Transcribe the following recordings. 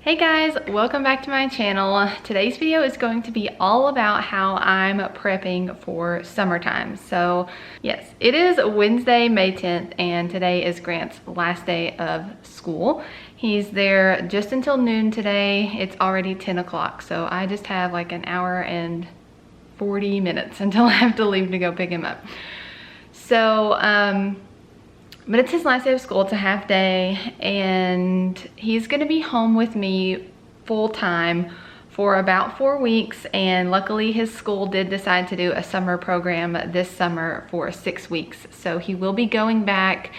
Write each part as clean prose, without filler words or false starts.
Hey guys, welcome back to my channel. Today's video is going to be all about how I'm prepping for summertime. So yes, it is Wednesday, May 10th, and today is Grant's last day of school. He's there just until noon today. It's already 10 o'clock, so I just have like an hour and 40 minutes until I have to leave to go pick him up. So, but it's his last day of school. It's a half day, and he's gonna be home with me full time for about 4 weeks. And luckily his school did decide to do a summer program this summer for 6 weeks. So he will be going back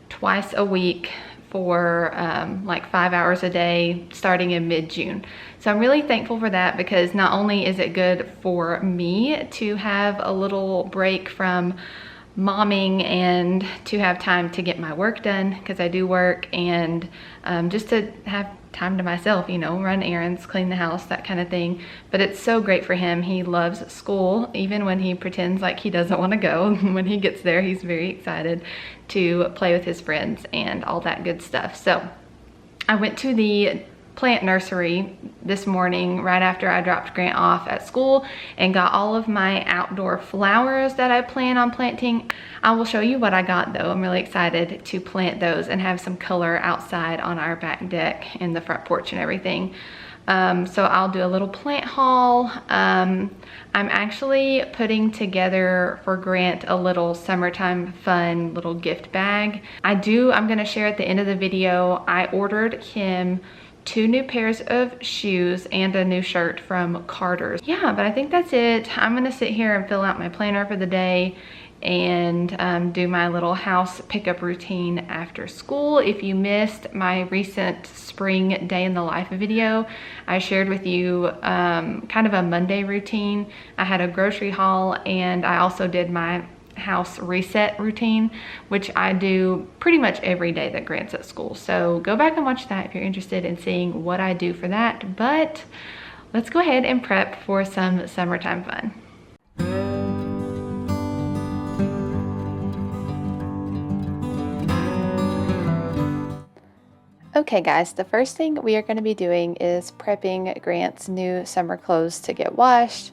twice a week for like 5 hours a day starting in mid-June. So I'm really thankful for that, because not only is it good for me to have a little break from momming and to have time to get my work done, because I do work, and just to have time to myself, you know, run errands, clean the house, that kind of thing. But it's so great for him. He loves school, even when he pretends like he doesn't want to go. When he gets there, he's very excited to play with his friends and all that good stuff. So I went to the plant nursery this morning right after I dropped Grant off at school and got all of my outdoor flowers that I plan on planting. I will show you what I got though. I'm really excited to plant those and have some color outside on our back deck and the front porch and everything. So I'll do a little plant haul. I'm actually putting together for Grant a little summertime fun little gift bag. I'm gonna share at the end of the video, I ordered him 2 new pairs of shoes and a new shirt from Carter's. Yeah, but I think that's it. I'm gonna sit here and fill out my planner for the day and do my little house pickup routine after school. If you missed my recent spring day in the life video, I shared with you kind of a Monday routine. I had a grocery haul, and I also did my house reset routine, which I do pretty much every day that Grant's at school. So go back and watch that if you're interested in seeing what I do for that. But let's go ahead and prep for some summertime fun. Okay guys, the first thing we are going to be doing is prepping Grant's new summer clothes to get washed.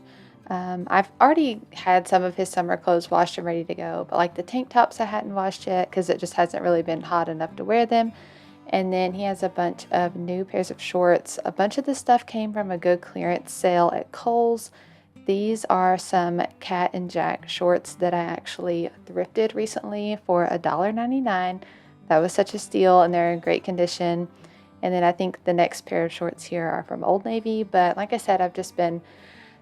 I've already had some of his summer clothes washed and ready to go, but like the tank tops I hadn't washed yet because it just hasn't really been hot enough to wear them. And then he has a bunch of new pairs of shorts. A bunch of this stuff came from a good clearance sale at Kohl's. These are some Cat and Jack shorts that I actually thrifted recently for $1.99. That was such a steal, and they're in great condition. And then I think the next pair of shorts here are from Old Navy, but like I said, I've just been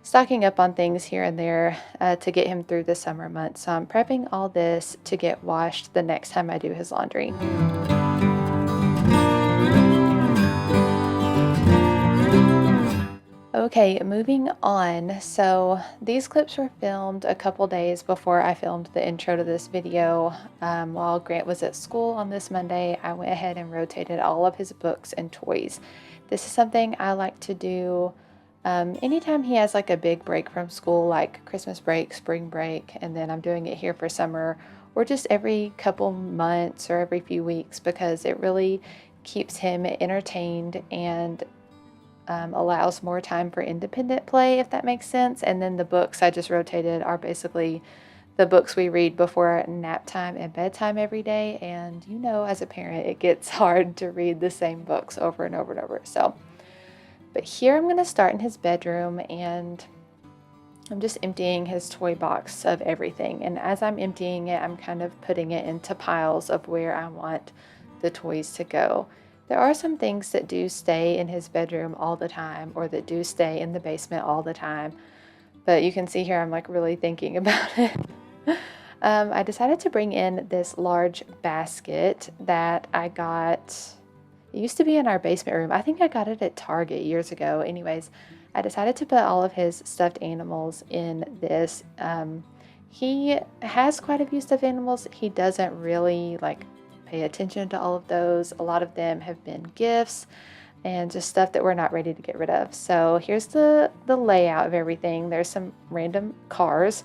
stocking up on things here and there to get him through the summer months. So I'm prepping all this to get washed the next time I do his laundry. Okay, moving on. So these clips were filmed a couple days before I filmed the intro to this video. While Grant was at school on this Monday, I went ahead and rotated all of his books and toys. This is something I like to do anytime he has like a big break from school, like Christmas break, spring break, and then I'm doing it here for summer, or just every couple months or every few weeks, because it really keeps him entertained and allows more time for independent play, if that makes sense. And then the books I just rotated are basically the books we read before nap time and bedtime every day. And you know, as a parent, it gets hard to read the same books over and over and over. So, but here I'm going to start in his bedroom, and I'm just emptying his toy box of everything. And as I'm emptying it, I'm kind of putting it into piles of where I want the toys to go. There are some things that do stay in his bedroom all the time, or that do stay in the basement all the time. But you can see here I'm like really thinking about it. I decided to bring in this large basket that I got. It used to be in our basement room. I think I got it at Target years ago. Anyways, I decided to put all of his stuffed animals in this. He has quite a few stuffed animals. He doesn't really like pay attention to all of those. A lot of them have been gifts and just stuff that we're not ready to get rid of. So here's the layout of everything. There's some random cars.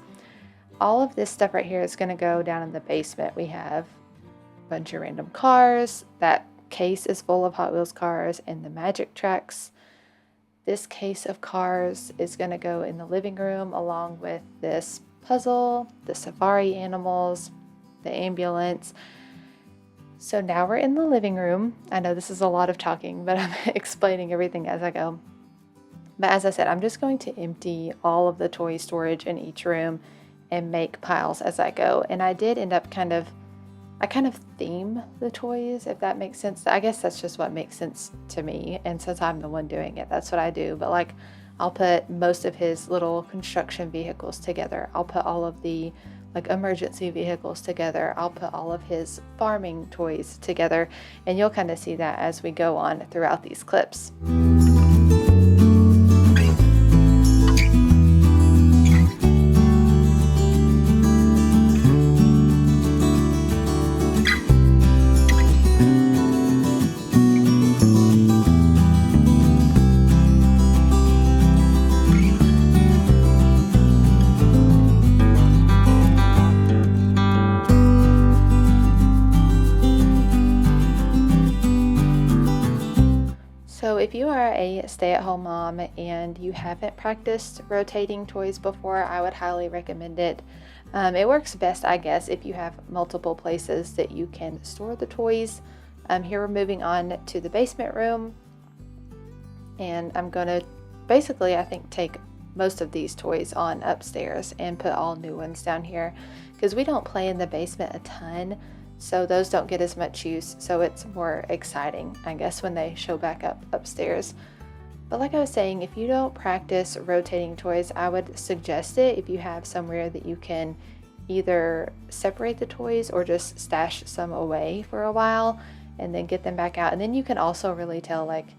All of this stuff right here is going to go down in the basement. We have a bunch of random cars that case is full of Hot Wheels cars and the magic tracks. This case of cars is going to go in the living room along with this puzzle, the safari animals, the ambulance. So now we're in the living room. I know this is a lot of talking, but I'm explaining everything as I go. But as I said, I'm just going to empty all of the toy storage in each room and make piles as I go. And I did end up I kind of theme the toys, if that makes sense. I guess that's just what makes sense to me. And since I'm the one doing it, that's what I do. But like, I'll put most of his little construction vehicles together. I'll put all of the like emergency vehicles together. I'll put all of his farming toys together. And you'll kind of see that as we go on throughout these clips. So if you are a stay-at-home mom and you haven't practiced rotating toys before, I would highly recommend it. It works best, I guess, if you have multiple places that you can store the toys. Here we're moving on to the basement room, and I'm going to basically, I think, take most of these toys on upstairs and put all new ones down here because we don't play in the basement a ton. So those don't get as much use, so it's more exciting, I guess, when they show back up upstairs. But like I was saying, if you don't practice rotating toys, I would suggest it if you have somewhere that you can either separate the toys or just stash some away for a while and then get them back out. And then you can also really tell, like,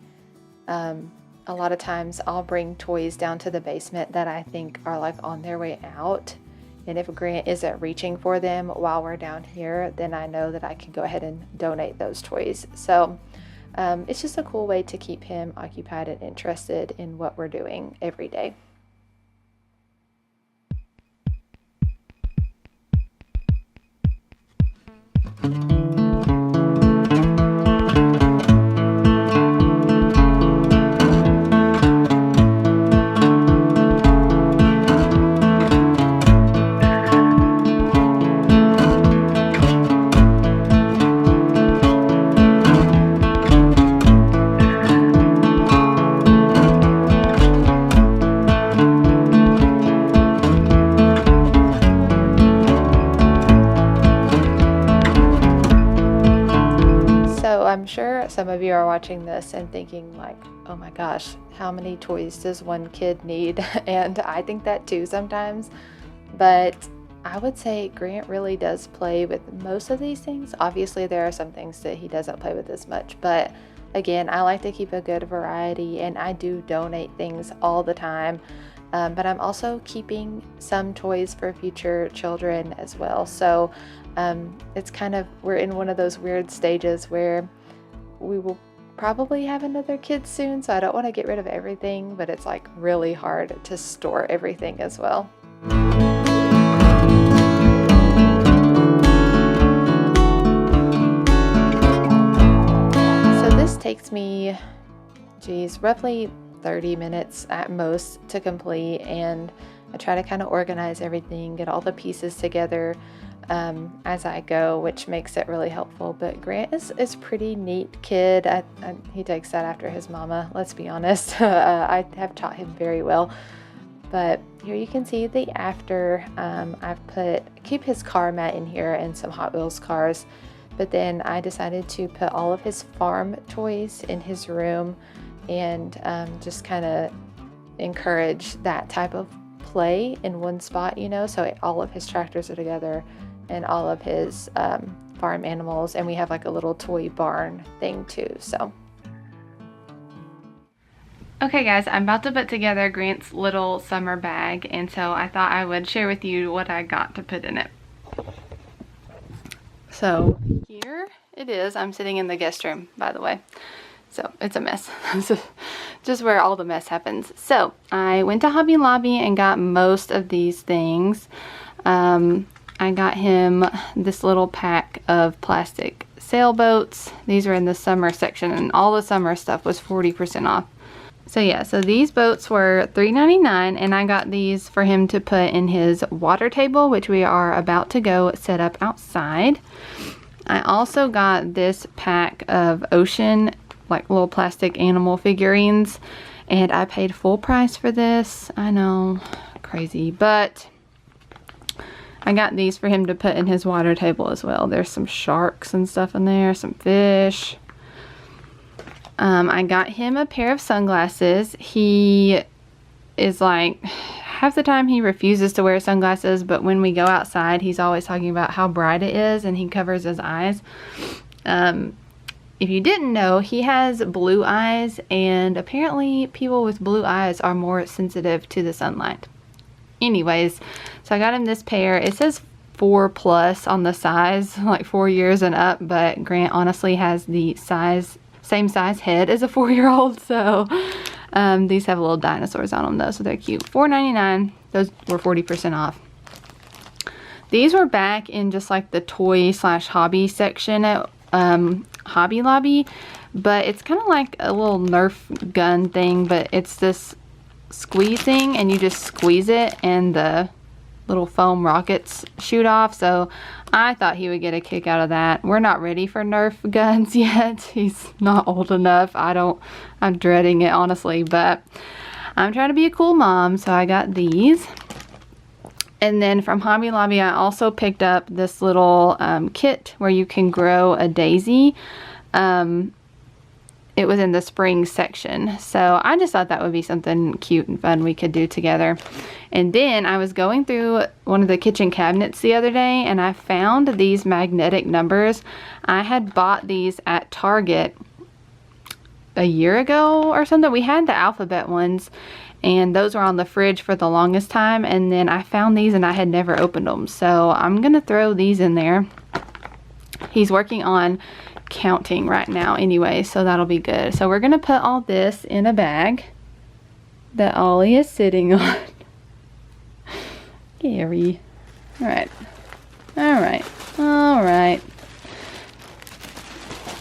a lot of times I'll bring toys down to the basement that I think are like on their way out. And if Grant isn't reaching for them while we're down here, then I know that I can go ahead and donate those toys. So it's just a cool way to keep him occupied and interested in what we're doing every day. I'm sure some of you are watching this and thinking like, oh my gosh, how many toys does one kid need? And I think that too sometimes, but I would say Grant really does play with most of these things. Obviously there are some things that he doesn't play with as much, but again, I like to keep a good variety and I do donate things all the time. But I'm also keeping some toys for future children as well. So it's kind of, we're in one of those weird stages where we will probably have another kid soon. So I don't want to get rid of everything, but it's like really hard to store everything as well. So this takes me, roughly 30 minutes at most to complete, and I try to kind of organize everything, get all the pieces together as I go, which makes it really helpful. But Grant is a pretty neat kid. He takes that after his mama, let's be honest. I have taught him very well. But here you can see the after. I've keep his car mat in here and some Hot Wheels cars, but then I decided to put all of his farm toys in his room and just kind of encourage that type of play in one spot, so all of his tractors are together and all of his farm animals, and we have like a little toy barn thing too. So okay guys, I'm about to put together Grant's little summer bag, and so I thought I would share with you what I got to put in it. So here it is. I'm sitting in the guest room, by the way. So it's a mess. Just where all the mess happens. So I went to Hobby Lobby and got most of these things. I got him this little pack of plastic sailboats. These are in the summer section, and all the summer stuff was 40% off. So yeah, so these boats were $3.99, and I got these for him to put in his water table, which we are about to go set up outside. I also got this pack of ocean, like little plastic animal figurines, and I paid full price for this. I know, crazy, but I got these for him to put in his water table as well. There's some sharks and stuff in there, some fish. I got him a pair of sunglasses. He is like, half the time he refuses to wear sunglasses, but when we go outside, he's always talking about how bright it is, and he covers his eyes. If you didn't know, he has blue eyes, and apparently people with blue eyes are more sensitive to the sunlight. Anyways, so I got him this pair. It says 4+ on the size, like 4 years and up, but Grant honestly has the same size head as a 4-year-old, so these have little dinosaurs on them though, so they're cute. $4.99. Those were 40% off. These were back in just like the toy/hobby section at Hobby Lobby, but it's kind of like a little Nerf gun thing, but it's this squeeze thing, and you just squeeze it and the little foam rockets shoot off. So I thought he would get a kick out of that. We're not ready for Nerf guns yet. He's not old enough. I'm dreading it, honestly, but I'm trying to be a cool mom, so I got these. And then from Hobby Lobby, I also picked up this little kit where you can grow a daisy. It was in the spring section, so I just thought that would be something cute and fun we could do together. And then I was going through one of the kitchen cabinets the other day, and I found these magnetic numbers. I had bought these at Target a year ago or something. We had the alphabet ones, and those were on the fridge for the longest time, and then I found these and I had never opened them, so I'm gonna throw these in there. He's working on counting right now anyway, so that'll be good. So we're gonna put all this in a bag that Ollie is sitting on. Gary. All right.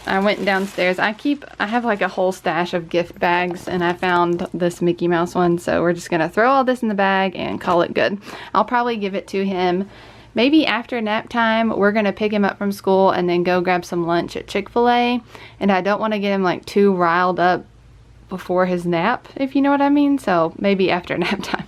I went downstairs. I have like a whole stash of gift bags, and I found this Mickey Mouse one, so we're just gonna throw all this in the bag and call it good. I'll probably give it to him maybe after nap time. We're gonna pick him up from school and then go grab some lunch at Chick-fil-A, and I don't want to get him like too riled up before his nap, if you know what I mean, so maybe after nap time.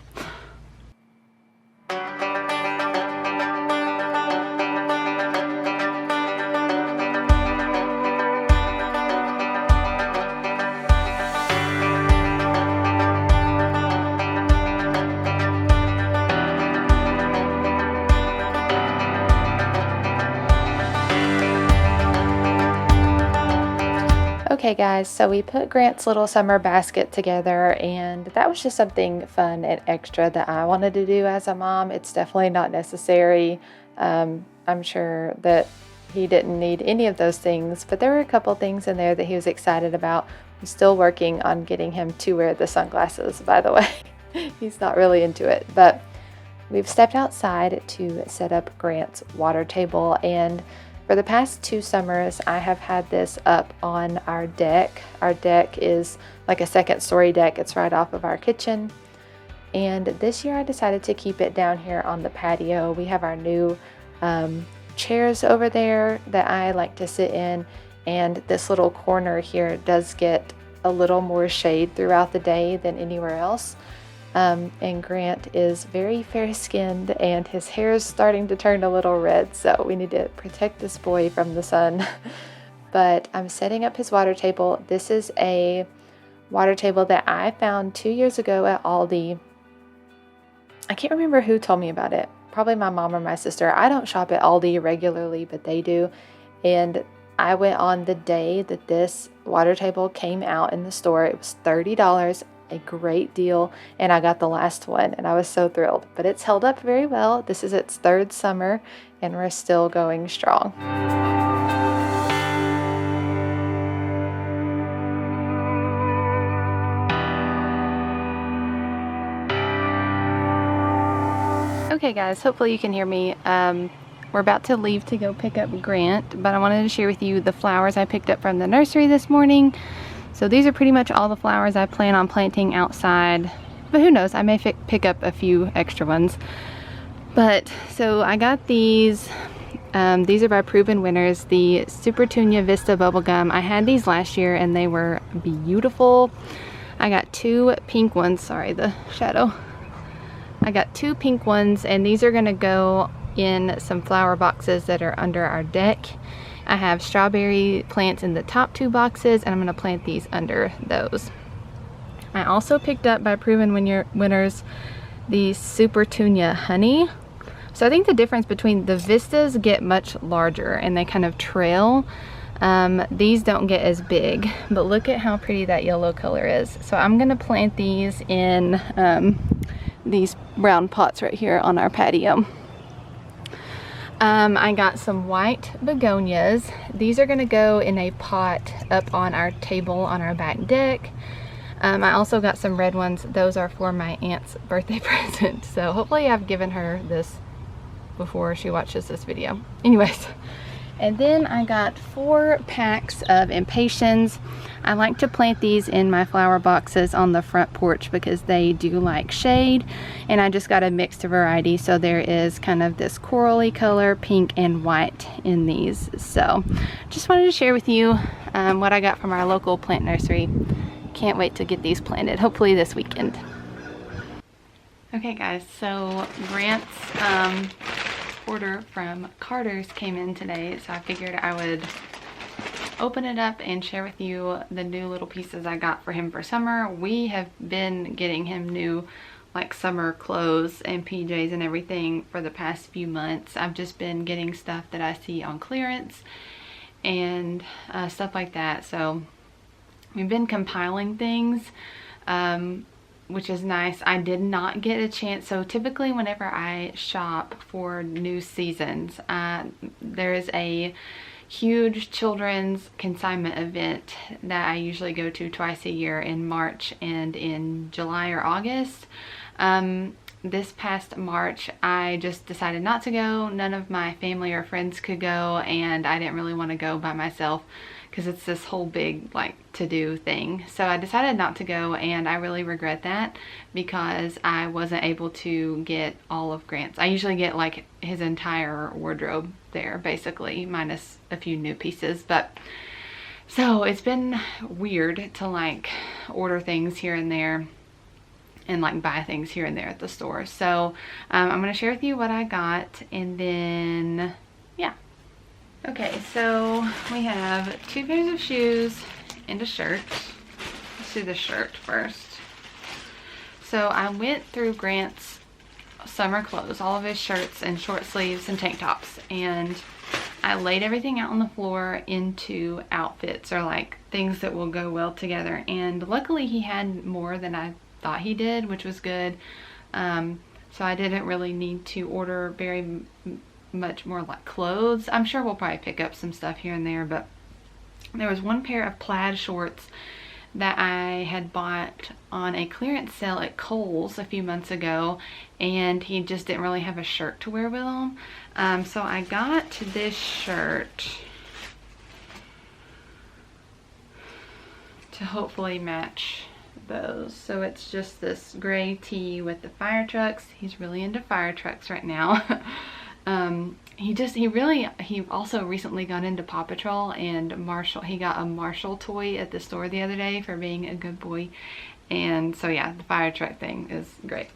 Okay guys, so we put Grant's little summer basket together, and that was just something fun and extra that I wanted to do as a mom. It's definitely not necessary. I'm sure that he didn't need any of those things, but there were a couple things in there that he was excited about. I'm still working on getting him to wear the sunglasses, by the way. He's not really into it, but we've stepped outside to set up Grant's water table, and for the past 2 summers, I have had this up on our deck. Our deck is like a 2nd-story deck. It's right off of our kitchen. And this year I decided to keep it down here on the patio. We have our new chairs over there that I like to sit in. And this little corner here does get a little more shade throughout the day than anywhere else. And Grant is very fair-skinned, and his hair is starting to turn a little red, so we need to protect this boy from the sun. But I'm setting up his water table. This is a water table that I found 2 years ago at Aldi. I can't remember who told me about it. Probably my mom or my sister. I don't shop at Aldi regularly, but they do. And I went on the day that this water table came out in the store. It was $30. A great deal, and I got the last one, and I was so thrilled. But it's held up very well. This is its 3rd summer, and we're still going strong. Okay guys, hopefully you can hear me. We're about to leave to go pick up Grant, but I wanted to share with you the flowers I picked up from the nursery this morning. So these are pretty much all the flowers I plan on planting outside, but who knows, I may pick up a few extra ones. But so I got these. These are by Proven Winners, the Super Tunia Vista Bubblegum. I had these last year and they were beautiful. I got two pink ones, sorry, the shadow. I got two pink ones, and these are gonna go in some flower boxes that are under our deck. I have strawberry plants in the top two boxes, and I'm gonna plant these under those. I also picked up by Proven Winners the Super Tunia Honey. So I think the difference between the Vistas get much larger and they kind of trail. These don't get as big, but look at how pretty that yellow color is. So I'm gonna plant these in these round pots right here on our patio. I got some white begonias. These are gonna go in a pot up on our table on our back deck. I also got some red ones. Those are for my aunt's birthday present. So hopefully I've given her this before she watches this video. Anyways, and then I got 4 packs of impatiens. I like to plant these in my flower boxes on the front porch because they do like shade, and I just got a mixed variety. So there is kind of this corally color, pink and white in these. So just wanted to share with you what I got from our local plant nursery. Can't wait to get these planted, hopefully this weekend. Okay guys, so Grant's order from Carter's came in today, so I figured I would open it up and share with you the new little pieces I got for him for summer. We have been getting him new like summer clothes and PJs and everything for the past few months. I've just been getting stuff that I see on clearance and stuff like that. So we've been compiling things, which is nice. I did not get a chance. So typically whenever I shop for new seasons, there is a huge children's consignment event that I usually go to twice a year in March and in July or August. This past March, I just decided not to go. None of my family or friends could go, and I didn't really want to go by myself because it's this whole big like to-do thing. So I decided not to go, and I really regret that because I wasn't able to get all of Grant's. I usually get like his entire wardrobe there basically, minus a few new pieces. But so it's been weird to like order things here and there and like buy things here and there at the store. So I'm gonna share with you what I got, and then yeah. Okay, so we have 2 pairs of shoes and a shirt. Let's do the shirt first. So I went through Grant's summer clothes, all of his shirts and short sleeves and tank tops, and I laid everything out on the floor into outfits, or like things that will go well together. And luckily he had more than I thought he did, which was good. So I didn't really need to order very much more like clothes. I'm sure we'll probably pick up some stuff here and there, but there was one pair of plaid shorts that I had bought on a clearance sale at Kohl's a few months ago, and he just didn't really have a shirt to wear with him. So I got this shirt to hopefully match those. So it's just this gray tee with the fire trucks. He's really into fire trucks right now. He also recently got into Paw Patrol and Marshall. He got a Marshall toy at the store the other day for being a good boy. And so yeah, the fire truck thing is great.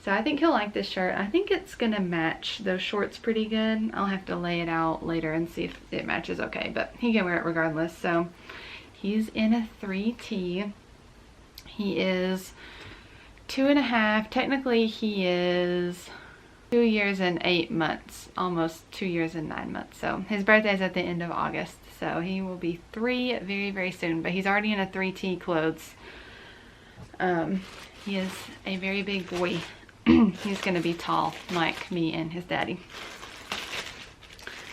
So I think he'll like this shirt. I think it's gonna match those shorts pretty good. I'll have to lay it out later and see if it matches okay, but he can wear it regardless. So he's in a 3T. He is 2.5. Technically he is 2 years and 8 months, almost 2 years and 9 months. So his birthday is at the end of August, so he will be 3 very, very soon, but he's already in a 3T clothes. He is a very big boy. He's gonna be tall like me and his daddy.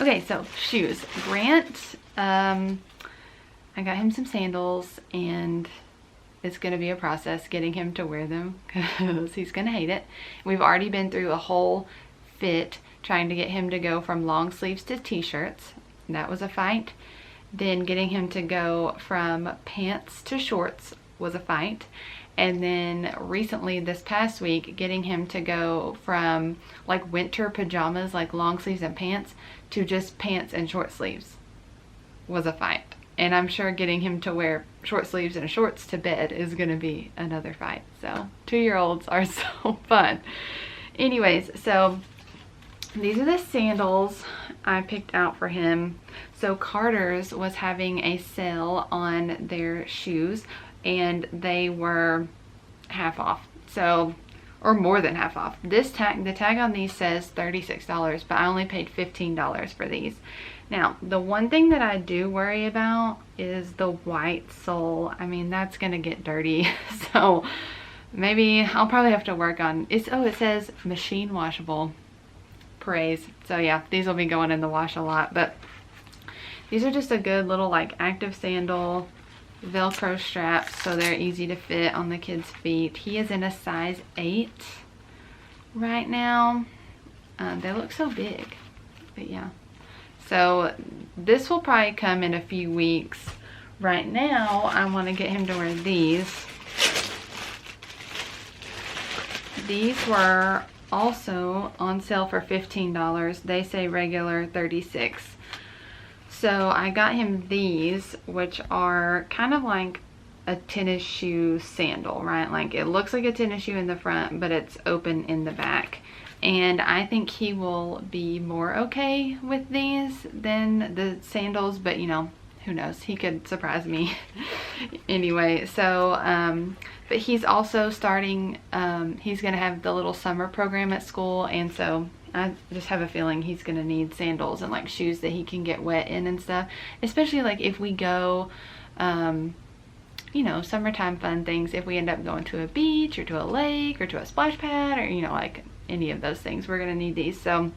Okay, so shoes. Grant, I got him some sandals, and it's going to be a process getting him to wear them because he's going to hate it. We've already been through a whole fit, trying to get him to go from long sleeves to t-shirts. That was a fight. Then getting him to go from pants to shorts was a fight. And then recently, this past week, getting him to go from like winter pajamas, like long sleeves and pants, to just pants and short sleeves was a fight. And I'm sure getting him to wear short sleeves and shorts to bed is gonna be another fight. So 2-year-olds are so fun. Anyways, so these are the sandals I picked out for him. So Carter's was having a sale on their shoes, and they were half off, so, or more than half off. The tag on these says $36, but I only paid $15 for these. Now, the one thing that I do worry about is the white sole. I mean, that's gonna get dirty, so maybe I'll probably have to work on it. It says machine washable. Praise. So yeah, these will be going in the wash a lot, but these are just a good little like active sandal, Velcro straps, so they're easy to fit on the kid's feet. He is in a size 8 right now. They look so big, but yeah. So this will probably come in a few weeks. Right now, I want to get him to wear these. These were also on sale for $15. They say regular $36. So I got him these, which are kind of like a tennis shoe sandal, right? Like it looks like a tennis shoe in the front, but it's open in the back. And I think he will be more okay with these than the sandals, but you know, who knows? He could surprise me. Anyway, so, but he's also starting, he's gonna have the little summer program at school, and so I just have a feeling he's gonna need sandals and like shoes that he can get wet in and stuff, especially like if we go, you know, summertime fun things, if we end up going to a beach or to a lake or to a splash pad or, you know, like any of those things, we're gonna need these. So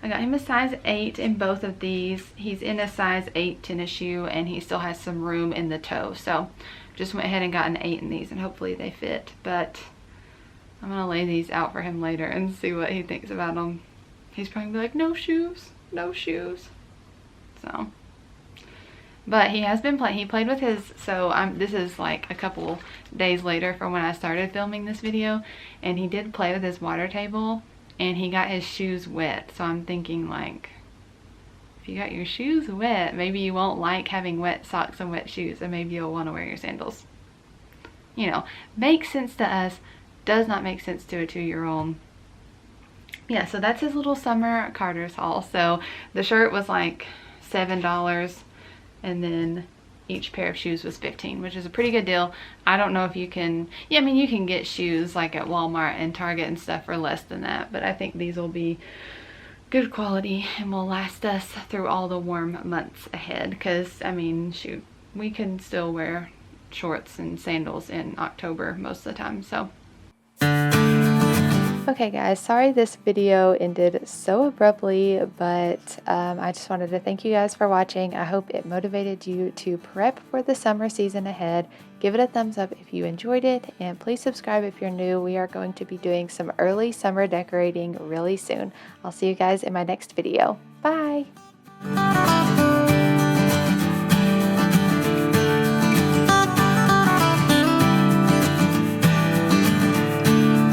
I got him a size 8 in both of these. He's in a size 8 tennis shoe, and he still has some room in the toe. So just went ahead and got an 8 in these, and hopefully they fit. But I'm gonna lay these out for him later and see what he thinks about them. He's probably gonna be like, no shoes, no shoes. So, but he has been playing. He played with his, so this is like a couple days later from when I started filming this video, and he did play with his water table, and he got his shoes wet. So I'm thinking, like, if you got your shoes wet, maybe you won't like having wet socks and wet shoes, and maybe you'll want to wear your sandals. You know, makes sense to us, does not make sense to a 2-year-old. Yeah, so that's his little summer Carter's haul. So the shirt was like $7, and then each pair of shoes was $15, which is a pretty good deal. I don't know if you can, yeah, I mean, you can get shoes like at Walmart and Target and stuff for less than that, but I think these will be good quality and will last us through all the warm months ahead, because I mean, shoot, we can still wear shorts and sandals in October most of the time. So okay guys, sorry this video ended so abruptly, but I just wanted to thank you guys for watching. I hope it motivated you to prep for the summer season ahead. Give it a thumbs up if you enjoyed it, and please subscribe if you're new. We are going to be doing some early summer decorating really soon. I'll see you guys in my next video. Bye!